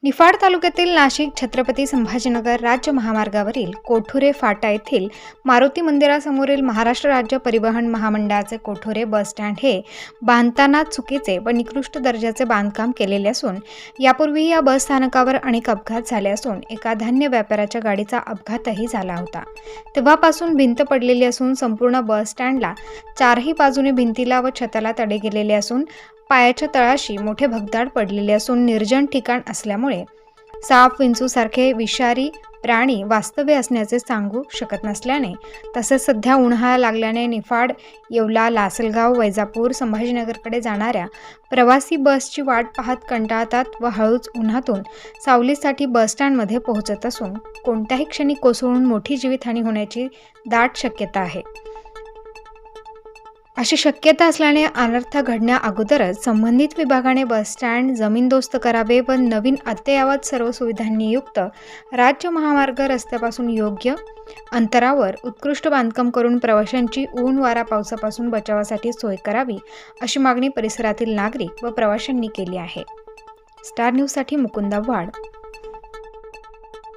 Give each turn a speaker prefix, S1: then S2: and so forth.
S1: निफाड तालुक्यातील नाशिक छत्रपती संभाजीनगर राज्य महामार्गावरील कोठुरे फाटा येथील मारुती मंदिरासमोरील महाराष्ट्र राज्य परिवहन महामंडळाचे कोठुरे बस स्टँड हे बांधताना चुकीचे व निकृष्ट दर्जाचे बांधकाम केलेले असून यापूर्वी या बस स्थानकावर अनेक अपघात झाले असून एका धान्य व्यापाऱ्याच्या गाडीचा अपघातही झाला होता। तेव्हापासून भिंत पडलेली असून संपूर्ण बस स्टँडला चारही बाजूने भिंतीला व छताला तडे गेलेले असून पायाच्या तळाशी मोठे भगदाड पडलेले असून निर्जन ठिकाण असल्यामुळे साप विंचूसारखे विषारी प्राणी वास्तव्य असण्याचे सांगू शकत नसल्याने तसेच सध्या उन्हाळा लागल्याने निफाड, येवला, लासलगाव, वैजापूर, संभाजीनगरकडे जाणाऱ्या प्रवासी बसची वाट पाहत कंटाळतात व हळूच उन्हातून सावलीसाठी बस स्टँडमध्ये पोहोचत असून कोणत्याही क्षणी कोसळून मोठी जीवितहानी होण्याची दाट शक्यता आहे। अशी शक्यता असल्याने अनर्थ घडण्या अगोदरच संबंधित विभागाने बस स्टँड जमीनदोस्त करावे व नवीन अद्ययावत सर्व सुविधांनी युक्त राज्य महामार्ग रस्त्यापासून योग्य अंतरावर उत्कृष्ट बांधकाम करून प्रवाशांची ऊन वारा पावसापासून बचावासाठी सोय करावी अशी मागणी परिसरातील नागरिक व प्रवाशांनी केली आहे। स्टार न्यूजसाठी मुकुंदा वाड।